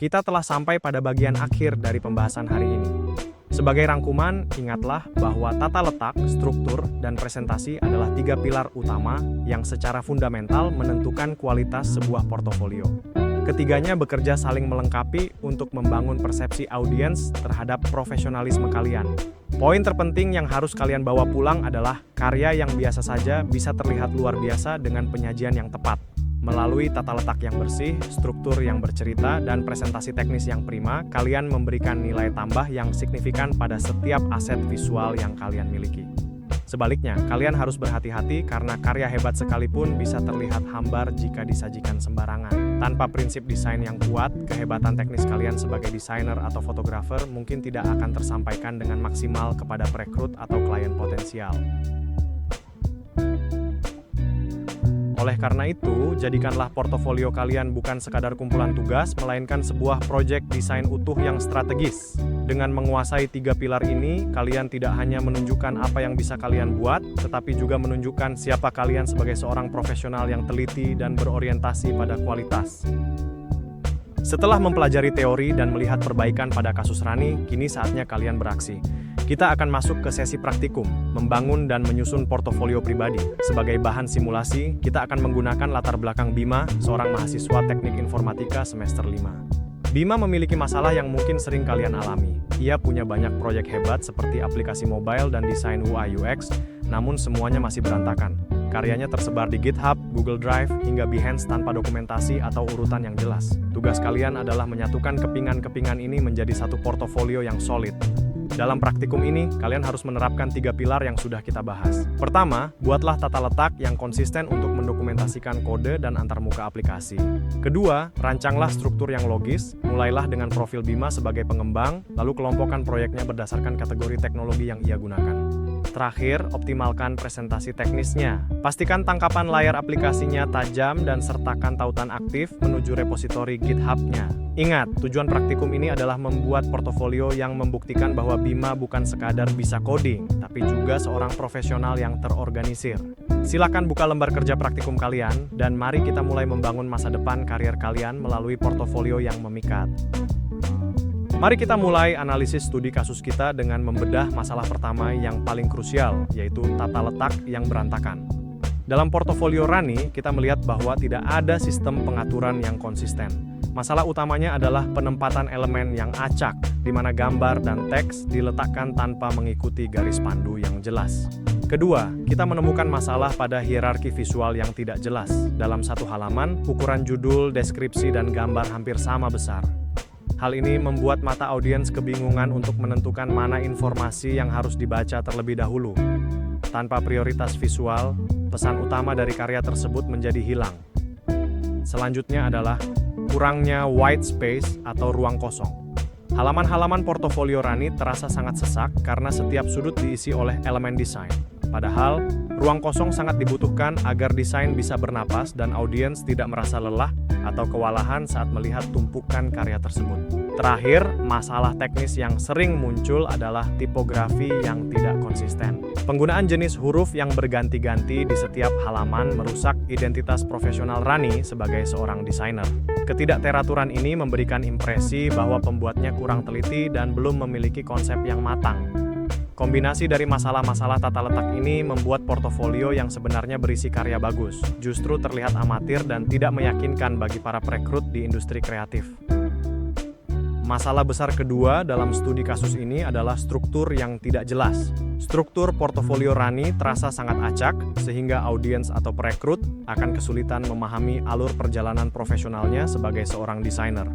kita telah sampai pada bagian akhir dari pembahasan hari ini. Sebagai rangkuman, ingatlah bahwa tata letak, struktur, dan presentasi adalah 3 pilar utama yang secara fundamental menentukan kualitas sebuah portofolio. Ketiganya bekerja saling melengkapi untuk membangun persepsi audiens terhadap profesionalisme kalian. Poin terpenting yang harus kalian bawa pulang adalah karya yang biasa saja bisa terlihat luar biasa dengan penyajian yang tepat. Melalui tata letak yang bersih, struktur yang bercerita, dan presentasi teknis yang prima, kalian memberikan nilai tambah yang signifikan pada setiap aset visual yang kalian miliki. Sebaliknya, kalian harus berhati-hati karena karya hebat sekalipun bisa terlihat hambar jika disajikan sembarangan. Tanpa prinsip desain yang kuat, kehebatan teknis kalian sebagai desainer atau fotografer mungkin tidak akan tersampaikan dengan maksimal kepada perekrut atau klien potensial. Oleh karena itu, jadikanlah portofolio kalian bukan sekadar kumpulan tugas, melainkan sebuah proyek desain utuh yang strategis. Dengan menguasai 3 pilar ini, kalian tidak hanya menunjukkan apa yang bisa kalian buat, tetapi juga menunjukkan siapa kalian sebagai seorang profesional yang teliti dan berorientasi pada kualitas. Setelah mempelajari teori dan melihat perbaikan pada kasus Rani, kini saatnya kalian beraksi. Kita akan masuk ke sesi praktikum, membangun dan menyusun portofolio pribadi. Sebagai bahan simulasi, kita akan menggunakan latar belakang Bima, seorang mahasiswa teknik informatika semester 5. Bima memiliki masalah yang mungkin sering kalian alami. Ia punya banyak proyek hebat seperti aplikasi mobile dan desain UI UX, namun semuanya masih berantakan. Karyanya tersebar di GitHub, Google Drive, hingga Behance tanpa dokumentasi atau urutan yang jelas. Tugas kalian adalah menyatukan kepingan-kepingan ini menjadi satu portofolio yang solid. Dalam praktikum ini, kalian harus menerapkan 3 pilar yang sudah kita bahas. Pertama, buatlah tata letak yang konsisten untuk mendokumentasikan kode dan antarmuka aplikasi. Kedua, rancanglah struktur yang logis, mulailah dengan profil Bima sebagai pengembang, lalu kelompokkan proyeknya berdasarkan kategori teknologi yang ia gunakan. Terakhir, optimalkan presentasi teknisnya. Pastikan tangkapan layar aplikasinya tajam dan sertakan tautan aktif menuju repositori GitHub-nya. Ingat, tujuan praktikum ini adalah membuat portofolio yang membuktikan bahwa Bima bukan sekadar bisa coding, tapi juga seorang profesional yang terorganisir. Silakan buka lembar kerja praktikum kalian, dan mari kita mulai membangun masa depan karier kalian melalui portofolio yang memikat. Mari kita mulai analisis studi kasus kita dengan membedah masalah pertama yang paling krusial, yaitu tata letak yang berantakan. Dalam portofolio Rani, kita melihat bahwa tidak ada sistem pengaturan yang konsisten. Masalah utamanya adalah penempatan elemen yang acak, di mana gambar dan teks diletakkan tanpa mengikuti garis pandu yang jelas. Kedua, kita menemukan masalah pada hierarki visual yang tidak jelas. Dalam satu halaman, ukuran judul, deskripsi, dan gambar hampir sama besar. Hal ini membuat mata audiens kebingungan untuk menentukan mana informasi yang harus dibaca terlebih dahulu. Tanpa prioritas visual, pesan utama dari karya tersebut menjadi hilang. Selanjutnya adalah kurangnya white space atau ruang kosong. Halaman-halaman portofolio Rani terasa sangat sesak karena setiap sudut diisi oleh elemen desain. Padahal, ruang kosong sangat dibutuhkan agar desain bisa bernapas dan audiens tidak merasa lelah atau kewalahan saat melihat tumpukan karya tersebut. Terakhir, masalah teknis yang sering muncul adalah tipografi yang tidak konsisten. Penggunaan jenis huruf yang berganti-ganti di setiap halaman merusak identitas profesional Rani sebagai seorang desainer. Ketidakteraturan ini memberikan impresi bahwa pembuatnya kurang teliti dan belum memiliki konsep yang matang. Kombinasi dari masalah-masalah tata letak ini membuat portofolio yang sebenarnya berisi karya bagus, justru terlihat amatir dan tidak meyakinkan bagi para perekrut di industri kreatif. Masalah besar kedua dalam studi kasus ini adalah struktur yang tidak jelas. Struktur portofolio Rani terasa sangat acak, sehingga audiens atau perekrut akan kesulitan memahami alur perjalanan profesionalnya sebagai seorang desainer.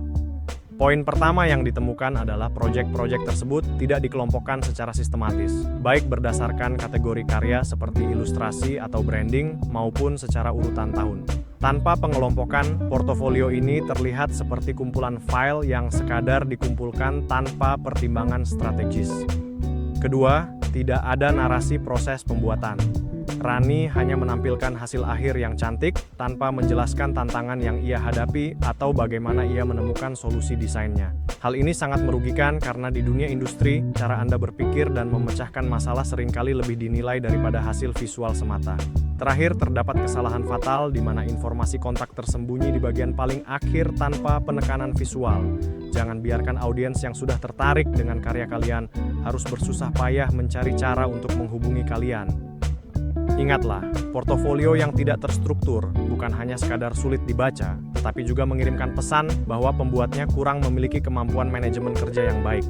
Poin pertama yang ditemukan adalah proyek-proyek tersebut tidak dikelompokkan secara sistematis, baik berdasarkan kategori karya seperti ilustrasi atau branding maupun secara urutan tahun. Tanpa pengelompokan, portofolio ini terlihat seperti kumpulan file yang sekadar dikumpulkan tanpa pertimbangan strategis. Kedua, tidak ada narasi proses pembuatan. Rani hanya menampilkan hasil akhir yang cantik tanpa menjelaskan tantangan yang ia hadapi atau bagaimana ia menemukan solusi desainnya. Hal ini sangat merugikan karena di dunia industri, cara Anda berpikir dan memecahkan masalah seringkali lebih dinilai daripada hasil visual semata. Terakhir, terdapat kesalahan fatal di mana informasi kontak tersembunyi di bagian paling akhir tanpa penekanan visual. Jangan biarkan audiens yang sudah tertarik dengan karya kalian harus bersusah payah mencari cara untuk menghubungi kalian. Ingatlah, portofolio yang tidak terstruktur bukan hanya sekadar sulit dibaca, tetapi juga mengirimkan pesan bahwa pembuatnya kurang memiliki kemampuan manajemen kerja yang baik.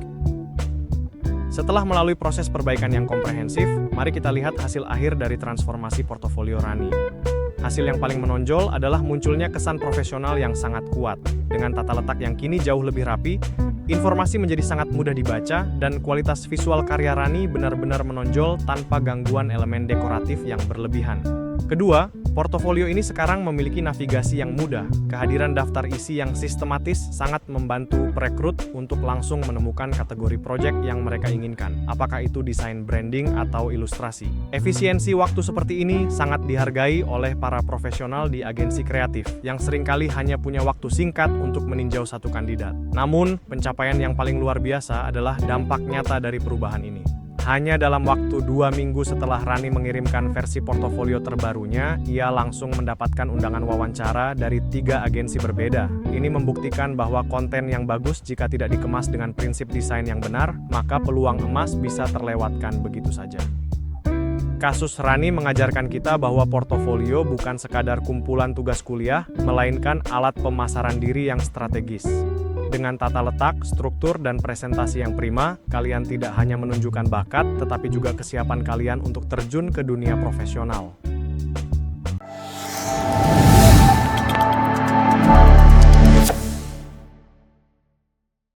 Setelah melalui proses perbaikan yang komprehensif, mari kita lihat hasil akhir dari transformasi portofolio Rani. Hasil yang paling menonjol adalah munculnya kesan profesional yang sangat kuat. Dengan tata letak yang kini jauh lebih rapi, informasi menjadi sangat mudah dibaca, dan kualitas visual karya Rani benar-benar menonjol tanpa gangguan elemen dekoratif yang berlebihan. Kedua, portofolio ini sekarang memiliki navigasi yang mudah. Kehadiran daftar isi yang sistematis sangat membantu perekrut untuk langsung menemukan kategori proyek yang mereka inginkan, apakah itu desain branding atau ilustrasi. Efisiensi waktu seperti ini sangat dihargai oleh para profesional di agensi kreatif, yang seringkali hanya punya waktu singkat untuk meninjau satu kandidat. Namun, pencapaian yang paling luar biasa adalah dampak nyata dari perubahan ini. Hanya dalam waktu 2 minggu setelah Rani mengirimkan versi portofolio terbarunya, ia langsung mendapatkan undangan wawancara dari 3 agensi berbeda. Ini membuktikan bahwa konten yang bagus jika tidak dikemas dengan prinsip desain yang benar, maka peluang emas bisa terlewatkan begitu saja. Kasus Rani mengajarkan kita bahwa portofolio bukan sekadar kumpulan tugas kuliah, melainkan alat pemasaran diri yang strategis. Dengan tata letak, struktur, dan presentasi yang prima, kalian tidak hanya menunjukkan bakat, tetapi juga kesiapan kalian untuk terjun ke dunia profesional.